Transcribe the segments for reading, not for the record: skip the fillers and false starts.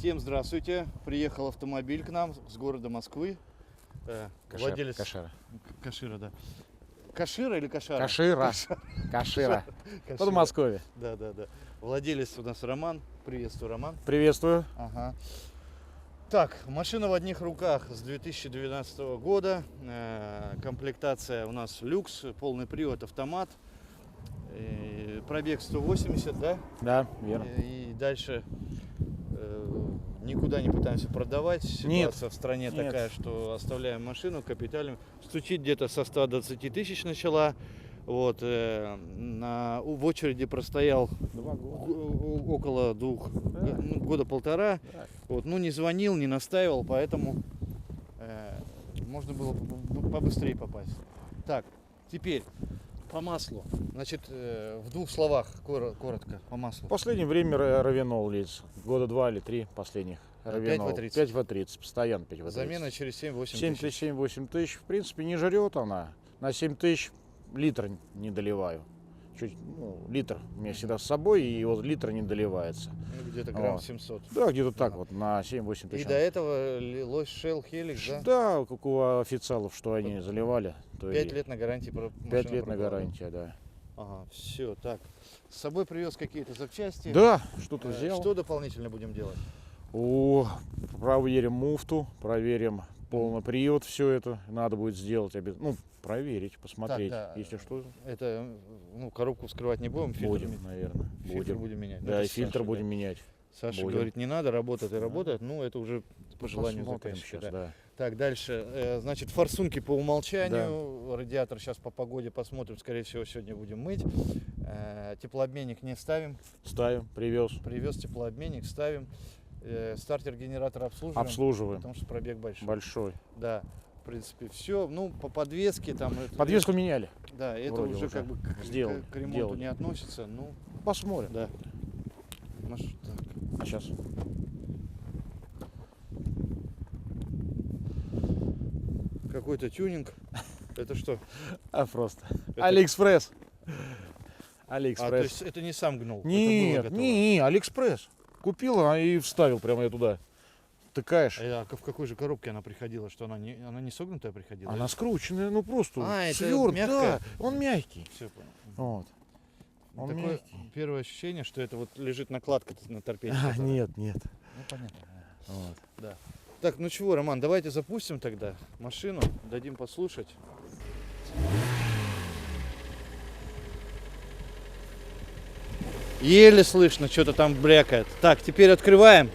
Всем здравствуйте. Приехал автомобиль к нам с города Москвы. Владелец... Кашира, да. Кашира или Кашара? Кашира. Подмосковье. Да. Владелец у нас Роман. Приветствую, Роман. Приветствую. Ага. Так, машина в одних руках с 2012 года. Комплектация у нас люкс, полный привод, автомат. Пробег 180, да? Да, верно. И дальше никуда не пытаемся продавать. Ситуация в стране такая, что оставляем машину капитальную. Стучит где-то со 120 тысяч начала. Вот, в очереди простоял 2 года. Около года полтора. Да. Вот, не звонил, не настаивал, поэтому можно было побыстрее попасть. Так, теперь по маслу. Значит, в 2 словах, коротко, по маслу. В последнее время равинол льется. Года 2 или 3 последних. Равинол. 5В30. 5В30, постоянно 5В30. Замена через 7-8 тысяч. 7-8 тысяч. В принципе, не жрет она. На 7 тысяч литр не доливаю. Литр у меня всегда с собой, и вот литр не доливается. Где-то грамм 700. Да, где-то так вот, на 7-8 тысяч. И до этого лилось Shell Helix, да? Да, как у официалов, что они заливали. 5 лет на гарантии. 5 лет на гарантии, да. Ага, все, так. С собой привез какие-то запчасти. Да, что-то взял. Что дополнительно будем делать? Проверим муфту, проверим полный привод, все это надо будет сделать. Проверить, посмотреть, Так, да. если что. Это, коробку вскрывать не будем, Будем, наверное. Фильтр будем менять. Да, и фильтр будем менять. Саша говорит, не надо, работает и работает. Это уже по желанию заказчика. Сейчас, да. Так, дальше. Значит, форсунки по умолчанию. Да. Радиатор сейчас по погоде посмотрим. Скорее всего, сегодня будем мыть. Теплообменник не ставим. Ставим, привез. Привез теплообменник, ставим. Стартер генератора обслуживаем. Потому что пробег большой. Большой. Да. В принципе, все. По подвеске там. Подвеску меняли. Да, это уже как бы к ремонту не относится. Посмотрим. Да. А сейчас. Какой-то тюнинг. Это что? Просто. Алиэкспресс. То есть это не сам гнул? Нет, Алиэкспресс. Купила и вставил прямо я туда. Тыкаешь. А в какой же коробке она приходила? Что она не согнутая приходила? Она скрученная, просто это сверт, мягкая? да, он мягкий. Все понял. Вот. Он такое мягкий. Первое ощущение, что это лежит накладка на торпеде. Нет. Понятно. Вот. Да. Так, чего, Роман, давайте запустим тогда машину, дадим послушать. Еле слышно, что-то там брякает. Так, теперь открываем.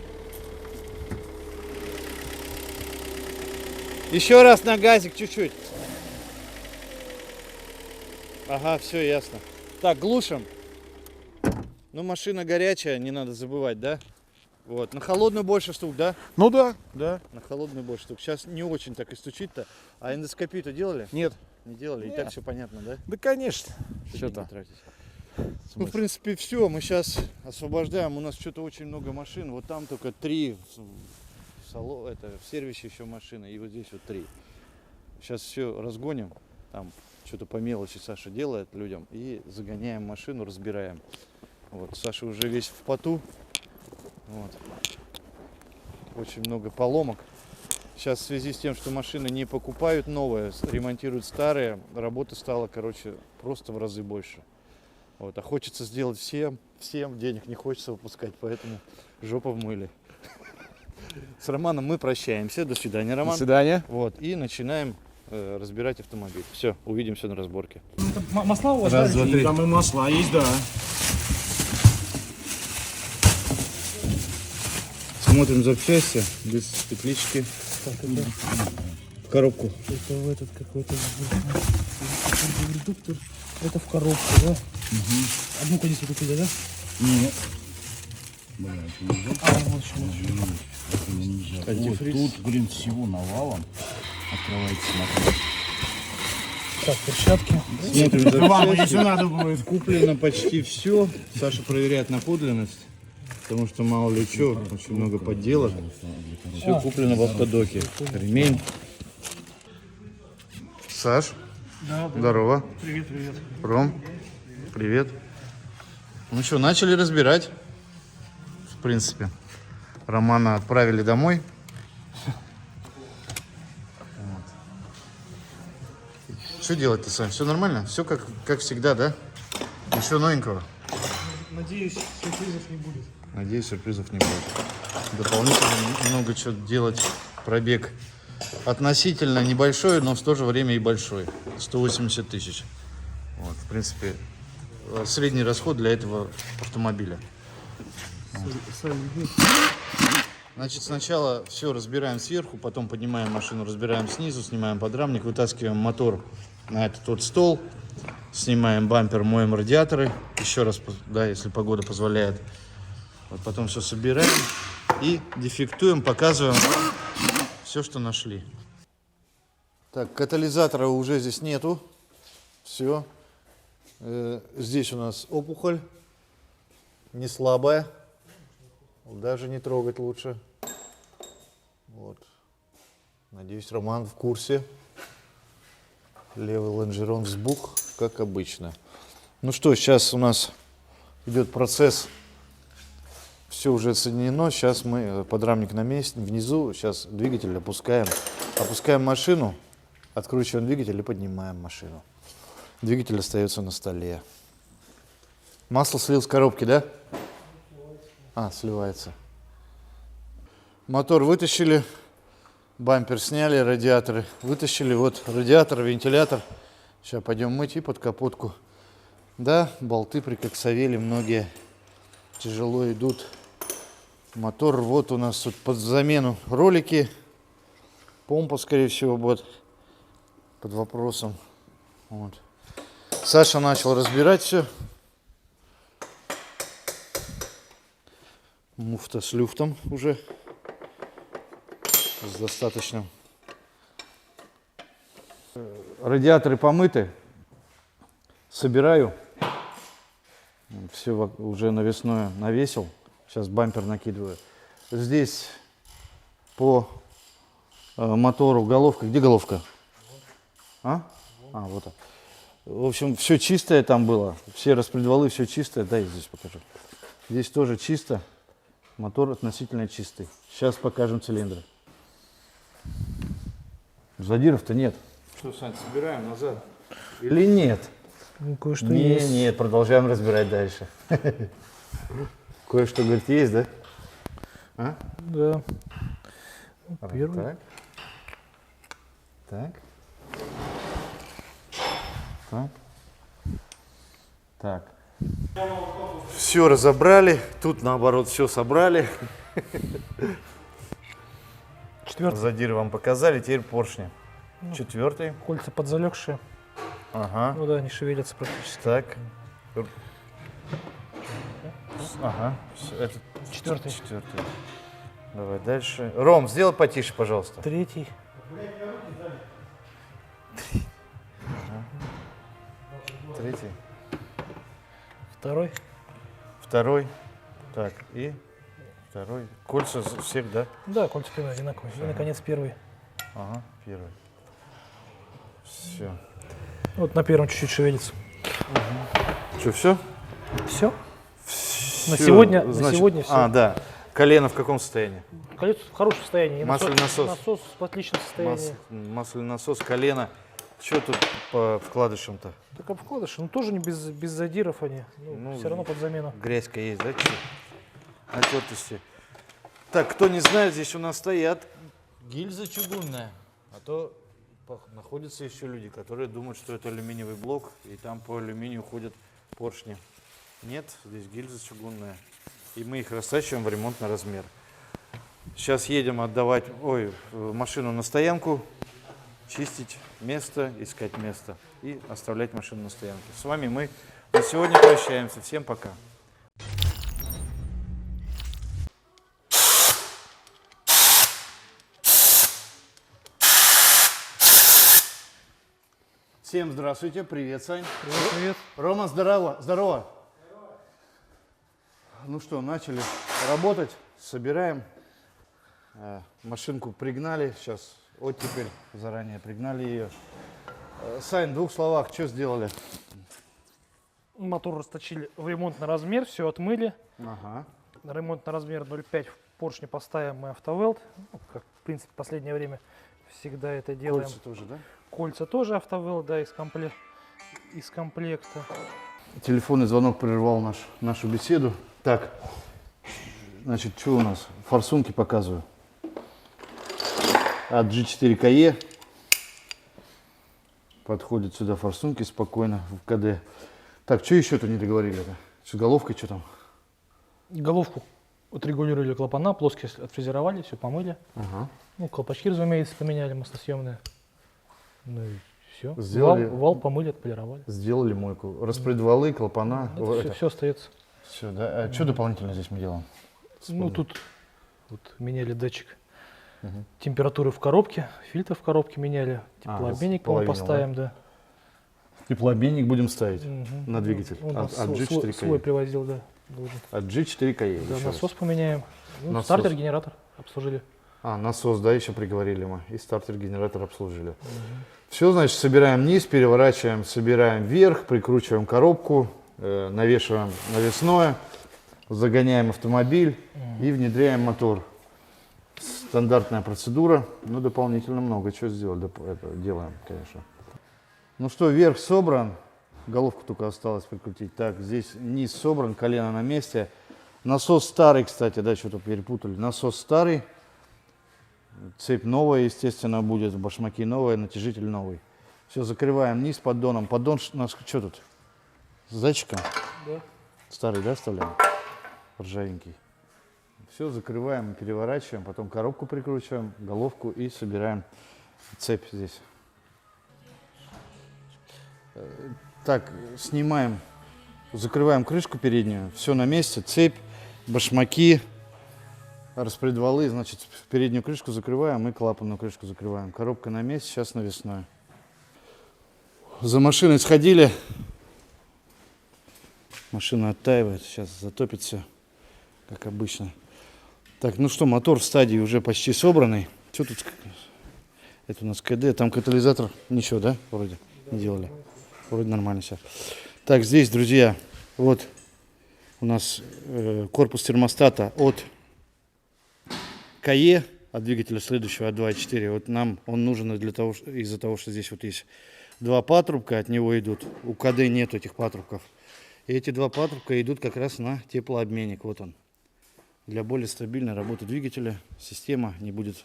Еще раз на газик чуть-чуть. Ага, все ясно. Так, глушим. Машина горячая, не надо забывать, да? Вот, на холодную больше штук, да? Да. На холодную больше штук. Сейчас не очень так и стучит-то. А эндоскопию-то делали? Нет. Не делали? Нет. И так все понятно, да? Да, конечно. Что там? В принципе, все. Мы сейчас освобождаем. У нас что-то очень много машин. Вот там только 3 в сервисе еще машины. И вот здесь вот 3. Сейчас все разгоним. Там что-то по мелочи Саша делает людям. И загоняем машину, разбираем. Вот, Саша уже весь в поту. Вот. Очень много поломок. Сейчас в связи с тем, что машины не покупают новые, ремонтируют старые, работы стало, просто в разы больше. Вот. А хочется сделать всем, денег не хочется выпускать, поэтому жопу вмыли. С Романом мы прощаемся. До свидания, Роман. До свидания. Вот. И начинаем разбирать автомобиль. Все, увидимся на разборке. Масла у вас? Раз, два, три. Там и масла есть, да. Смотрим запчасти без теплички. В коробку. Это в этот какой-то редуктор. Это в коробку, да? Одну канистру купили, да? Нет. Вот еще. Вот тут, всего навалом. Открывайте, смотрите. Так, перчатки. Смотрим Вам, если запчасти. надо будет. Куплено почти все. Саша проверяет на подлинность. Потому что мало ли что, очень много подделок. Все куплено в автодоке. Ремень. Саш, Да. здорово. Привет. Ром, привет. Начали разбирать. В принципе. Романа отправили домой. Что делать-то, Сань? Все нормально? Все как всегда, да? Ничего новенького? Надеюсь, сюрпризов не будет. Надеюсь, сюрпризов не будет. Дополнительно много чего делать. Пробег относительно небольшой, но в то же время и большой. 180 тысяч. Вот, в принципе, средний расход для этого автомобиля. Значит, сначала все разбираем сверху, потом поднимаем машину, разбираем снизу, снимаем подрамник, вытаскиваем мотор на этот вот стол, снимаем бампер, моем радиаторы, еще раз, да, если погода позволяет. Вот потом все собираем и дефектуем, показываем все, что нашли. Так, катализатора уже здесь нету. Все. Здесь у нас опухоль, не слабая, даже не трогать лучше. Вот. Надеюсь, Роман в курсе. Левый лонжерон взбух, как обычно. Ну что, сейчас у нас идет процесс. Все уже соединено. Сейчас мы подрамник на месте, внизу. Сейчас двигатель опускаем. Опускаем машину, откручиваем двигатель и поднимаем машину. Двигатель остается на столе. Масло слил с коробки, да? А, сливается. Мотор вытащили, бампер сняли, радиаторы вытащили. Вот радиатор, вентилятор. Сейчас пойдем мыть и под капотку. Да, болты прикоксовели, многие тяжело идут. Мотор, вот у нас тут под замену ролики. Помпа, скорее всего, будет под вопросом. Вот. Саша начал разбирать все. Муфта с люфтом уже. С достаточным. Радиаторы помыты. Собираю. Все уже навесное навесил. Сейчас бампер накидываю. Здесь по мотору головка. Где головка? А, вот так. В общем, все чистое там было. Все распредвалы, все чистое. Дай здесь покажу. Здесь тоже чисто. Мотор относительно чистый. Сейчас покажем цилиндры. Задиров-то нет. Что, Сань, собираем назад? Или нет? Ну, кое-что есть. Нет, продолжаем разбирать дальше. Кое-что, говорит, есть, да? А? Да. Первый. Так. Так. Так. Так. Все разобрали. Тут, наоборот, все собрали. Четвертый. Задиры вам показали. Теперь поршни. Четвертый. Кольца подзалегшие. Ага. Ну да, не шевелятся практически. Так. Ага. Это Четвертый. четвертый. Давай дальше. Ром, сделай потише, пожалуйста. Третий. Третий. Второй. Второй. Так, и второй. Кольца всех, да? Да, кольца примерно одинаковые. И, наконец, первый. Ага, первый. Все. Вот на первом чуть-чуть шевелится. Что, все? Все. На сегодня все. А, да. Колено в каком состоянии? Колесо в хорошем состоянии. И Масляный насос. Насос в отличном состоянии. Масляный насос, колено. Что тут по вкладышам-то? Так обкладыши, ну тоже не без задиров они. Ну, все равно под замену. Грязька есть, да? Натертости. Так, кто не знает, здесь у нас стоят гильза чугунная. А то находятся еще люди, которые думают, что это алюминиевый блок, и там по алюминию ходят поршни. Нет, здесь гильза чугунная. И мы их растачиваем в ремонтный размер. Сейчас едем отдавать машину на стоянку, чистить место, искать место и оставлять машину на стоянке. С вами мы на сегодня прощаемся. Всем пока. Всем здравствуйте, привет, Сань. Привет, привет. Рома, здорово. Здорово. Ну что, начали работать, собираем. Машинку пригнали, сейчас оттепель, заранее пригнали ее. Сань, в двух словах, что сделали? Мотор расточили в ремонтный размер, все отмыли. Ага. Ремонтный размер 0,5 поршни поставим мы автовелд, ну, как в принципе в последнее время всегда это делаем. Кольца тоже, да? Кольца тоже автовелд, да, из комплекта. Телефонный звонок прервал нашу беседу. Так, значит, что у нас? Форсунки показываю. От G4KE. Подходят сюда форсунки спокойно в КД. Так, что еще-то не договорили-то? С головкой что там? Головку отрегулировали клапана, плоскость отфрезеровали, все помыли. Ага. Ну, колпачки, разумеется, поменяли маслосъемные. Ну и все. Сделали. Вал помыли, отполировали. Сделали мойку. Распредвалы, клапана. Все остается. Все, да? А что дополнительно здесь мы делаем? Ну, тут вот меняли датчик Мгм. температуры в коробке, фильтр в коробке меняли, теплообменник, по-моему, половину, поставим, да. Теплообменник будем ставить Мгм. на двигатель. Он От свой G4KE. привозил, да. Должен. От G4KE. Да, еще насос раз. поменяем. Ну, Насос. стартер, генератор обслужили. Насос, да, еще приговорили мы. И стартер, генератор обслужили. Все, значит, собираем низ, переворачиваем, собираем вверх, прикручиваем коробку, навешиваем навесное, загоняем автомобиль и внедряем мотор. Стандартная процедура, но дополнительно много чего сделать, это делаем, конечно. Ну что, верх собран, головку только осталось прикрутить. Так, здесь низ собран, колено на месте. Насос старый, кстати, да, что-то перепутали. Насос старый, цепь новая, естественно, будет, башмаки новые, натяжитель новый. Все, закрываем низ поддоном. Поддон у нас что тут? С датчиком? Да. Старый, да, вставляем? Ржавенький. Все, закрываем, переворачиваем, потом коробку прикручиваем, головку и собираем цепь здесь. Так, снимаем, закрываем крышку переднюю, все на месте, цепь, башмаки, распредвалы, значит, переднюю крышку закрываем и клапанную крышку закрываем. Коробка на месте, сейчас навесная. За машиной сходили, машина оттаивает, сейчас затопит все, как обычно. Так, ну что, мотор в стадии уже почти собранный. Что тут? Это у нас КД, там катализатор, ничего, да, вроде не делали. Вроде нормально все. Так, здесь, друзья, вот у нас корпус термостата от КАЕ, от двигателя следующего, от 2.4. Вот нам он нужен для того, из-за того, что здесь вот есть два патрубка, от него идут. У КД нет этих патрубков. И эти два патрубка идут как раз на теплообменник. Вот он. Для более стабильной работы двигателя система не будет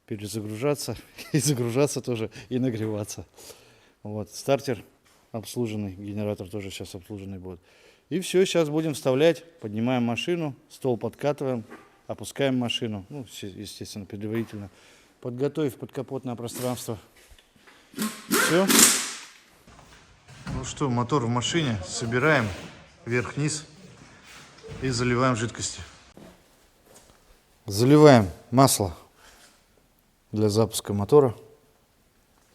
перезагружаться и загружаться тоже, и нагреваться. Вот, стартер обслуженный, генератор тоже сейчас обслуженный будет. И все, сейчас будем вставлять, поднимаем машину, стол подкатываем, опускаем машину, ну, естественно, предварительно, подготовив подкапотное пространство. Все. Ну что, мотор в машине, собираем вверх-вниз и заливаем жидкостью. Заливаем масло для запуска мотора.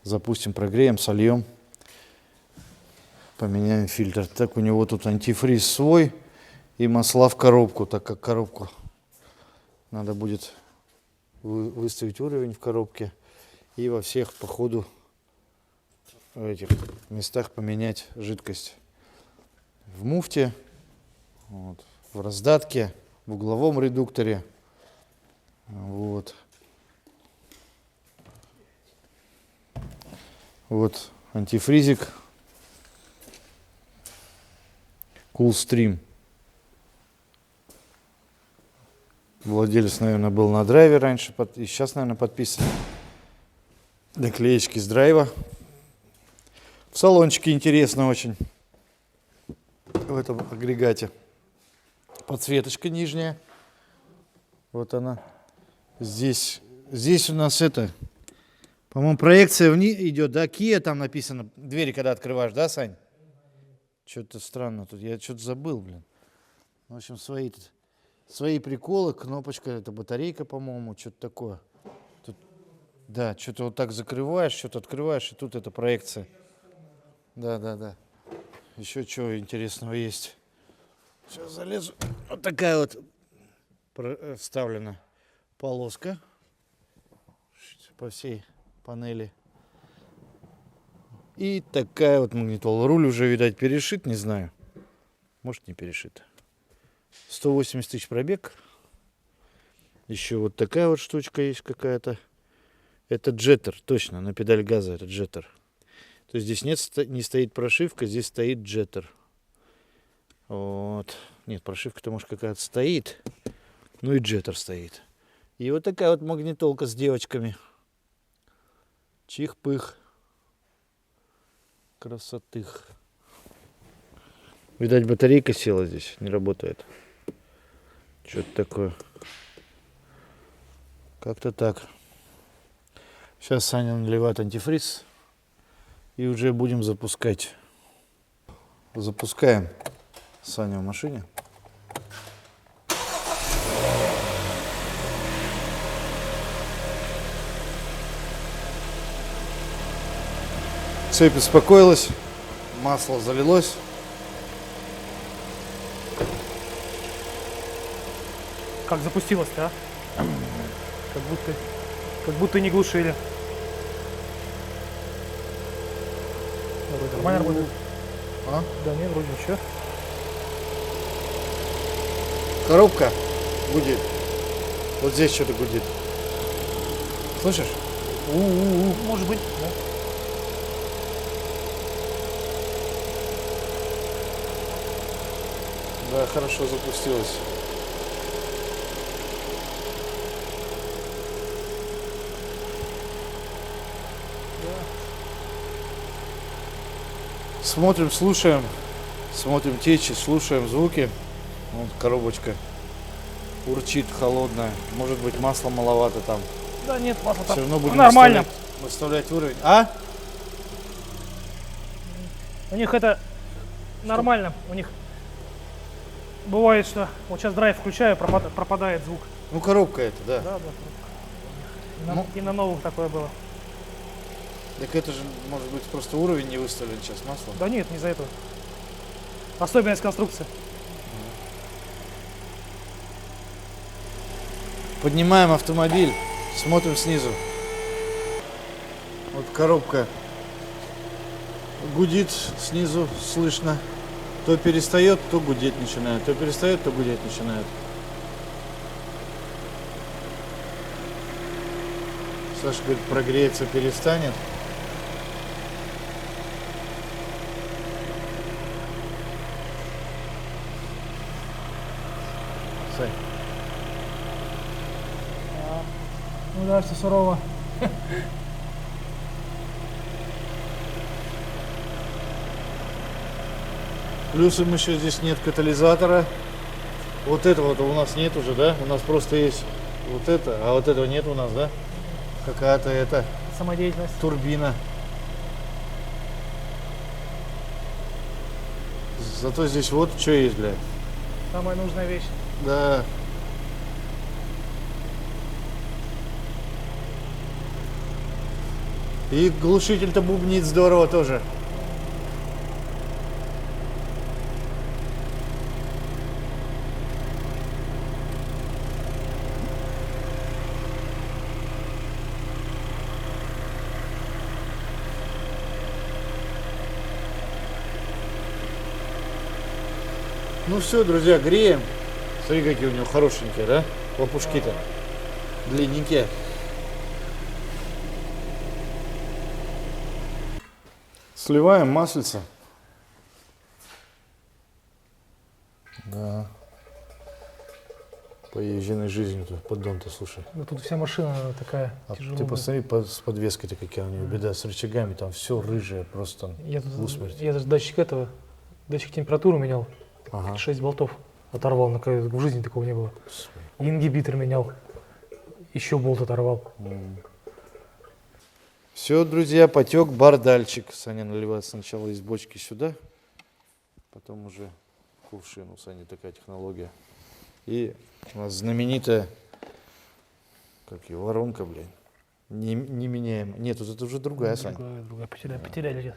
Запустим, прогреем, сольем. Поменяем фильтр. Так, у него тут антифриз свой и масла в коробку, так как коробку надо будет выставить уровень в коробке и во всех по ходу в этих местах поменять жидкость. В муфте, вот, в раздатке, в угловом редукторе. Вот. Вот антифризик. Coolstream. Владелец, наверное, был на драйве раньше, и сейчас, наверное, подписан. Наклеечки с драйва. В салончике интересно очень. В этом агрегате. Подсветочка нижняя. Вот она. Здесь у нас это, по-моему, проекция идет, да, Kia там написано. Двери когда открываешь, да, Сань? Что-то странно тут, я что-то забыл, блин. В общем, свои приколы, кнопочка, это батарейка, по-моему, что-то такое. Тут, да, что-то вот так закрываешь, что-то открываешь, и тут это проекция. Да. Еще что интересного есть. Сейчас залезу. Вот такая вот вставлена полоска по всей панели. И такая вот магнитола. Руль уже, видать, перешит, не знаю. Может, не перешит. 180 тысяч пробег. Еще вот такая вот штучка есть какая-то. Это джеттер, точно, на педаль газа это джеттер. То есть здесь не стоит прошивка, здесь стоит джеттер. Вот. Нет, прошивка-то может какая-то стоит. Ну и джеттер стоит. И вот такая вот магнитолка с девочками. Чих-пых. Красотых. Видать, батарейка села здесь, не работает. Что-то такое. Как-то так. Сейчас Саня наливает антифриз. И уже будем запускать. Запускаем Саню в машине. Цепь успокоилась. Масло залилось. Как запустилось-то, а? Как будто не глушили. Вроде нормально работает. А? Да нет, вроде ничего. Коробка гудит. Вот здесь что-то гудит. Слышишь? Может быть, да. Да, хорошо запустилась. Смотрим, слушаем. Смотрим течи, слушаем звуки. Вот коробочка урчит холодная. Может быть, масла маловато там. Да нет, масло Все там равно будем нормально. выставлять уровень. А? У них это нормально. У них бывает, что вот сейчас драйв включаю, пропадает звук. Ну, коробка это, да. Да. И на новых такое было. Так это же, может быть, просто уровень не выставлен сейчас масла. Да нет, не из-за этого. Особенность конструкции. Поднимаем автомобиль, смотрим снизу. Вот коробка гудит снизу, слышно. То перестает, то гудеть начинает. То перестает, то гудеть начинает. Саша говорит, прогреется, перестанет. Сань. Ну да, все сурово. Плюсом еще здесь нет катализатора. Вот этого-то у нас нет уже, да? У нас просто есть вот это, а вот этого нет у нас, да? Какая-то это Самодеятельность. турбина. Зато здесь вот что есть, блядь. Самая нужная вещь. Да. И глушитель-то бубнит здорово тоже. Ну все, друзья, греем. Смотри, какие у него хорошенькие, да? Лопушки-то. Длинненькие. Сливаем маслица. Да. Поезженной жизнью тут поддон-то, слушай. Ну тут вся машина такая А тяжелая. ты посмотри с подвеской-то, какая у него беда. С рычагами там все рыжее, просто Я тут, усмерть. я даже датчик температуры менял. Ага. 6 болтов оторвал. В жизни такого не было. И ингибитор менял. Еще болт оторвал. Все, друзья, потек бардальчик. Саня наливает сначала из бочки сюда, потом уже в кувшин. У Сани такая технология. И у нас знаменитая, как ее, воронка, блин. Не меняем. Нет, вот это уже другая, Саня. Другая. Потеряли лет.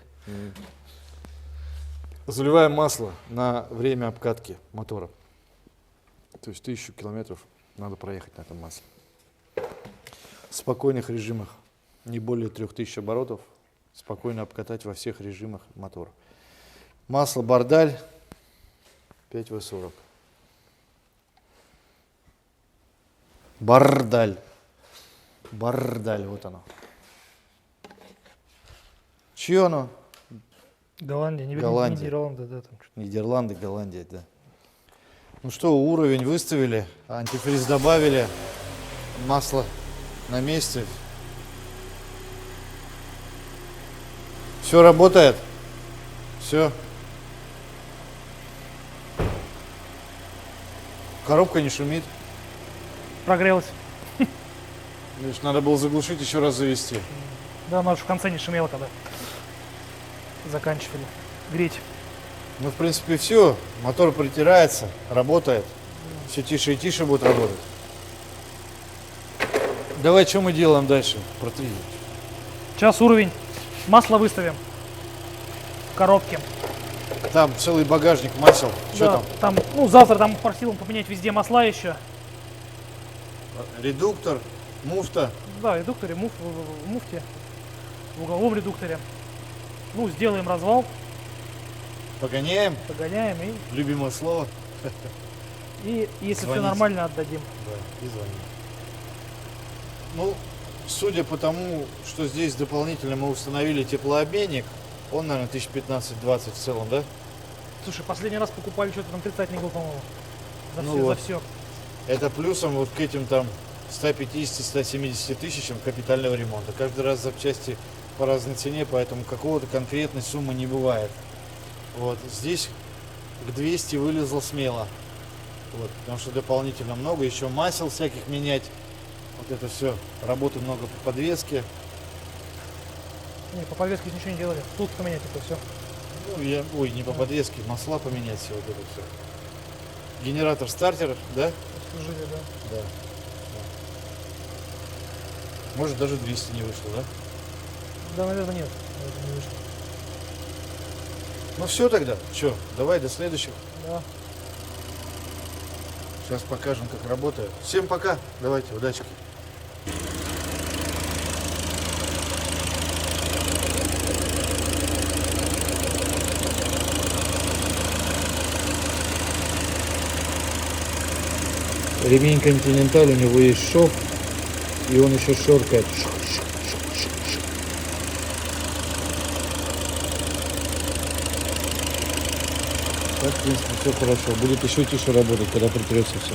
Заливаем масло на время обкатки мотора. То есть 1000 километров надо проехать на этом масле. В спокойных режимах, не более 3000 оборотов, спокойно обкатать во всех режимах мотора. Масло Бардаль 5В40. Бардаль. Бардаль, вот оно. Чье оно? Голландия, не Голландия. Нидерланды, да, там что-то. Нидерланды, Голландия, да. Ну что, уровень выставили, антифриз добавили, масло на месте. Все работает. Все. Коробка не шумит. Прогрелась. Видишь, надо было заглушить, еще раз завести. Да, она уж в конце не шумела, когда заканчивали греть. Ну, в принципе, все. Мотор притирается, работает. Все тише и тише будет работать. Давай, что мы делаем дальше? Сейчас уровень. Масло выставим в коробке. Там целый багажник масел. Что Да, там? ну, завтра там по силам поменять везде масла еще. Редуктор, муфта. Да, редукторе, в муфте, в угловом редукторе. Ну, сделаем развал, Погоняем. погоняем Любимое слово. и если все Звоните. нормально, отдадим. Да, и звоним. Ну, судя по тому, что здесь дополнительно мы установили теплообменник, он, наверное, 1015-20 в целом, да? Слушай, последний раз покупали что-то там 30 был, по-моему. За Ну все, вот. за все. Это плюсом вот к этим там 150-170 тысячам капитального ремонта. Каждый раз запчасти по разной цене, поэтому какого-то конкретной суммы не бывает. Вот здесь к 200 вылезло смело. Вот, потому что дополнительно много, еще масел всяких менять. Вот это все, работы много по подвеске. Не, по подвеске ничего не делали. Тут поменять это все. Ну, не по подвеске, масла поменять все, вот это все. Генератор стартер, да? Служили, да. Да. Может даже 200 не вышло, да? Да, наверное, нет. Наверное, не вышло. Ну все тогда, что, давай до следующих. Да. Сейчас покажем, как работает. Всем пока, давайте, удачи. Ремень Continental, у него есть шов, и он еще шоркает. Так, в принципе, все хорошо. Будет еще тише работать, когда притрется все.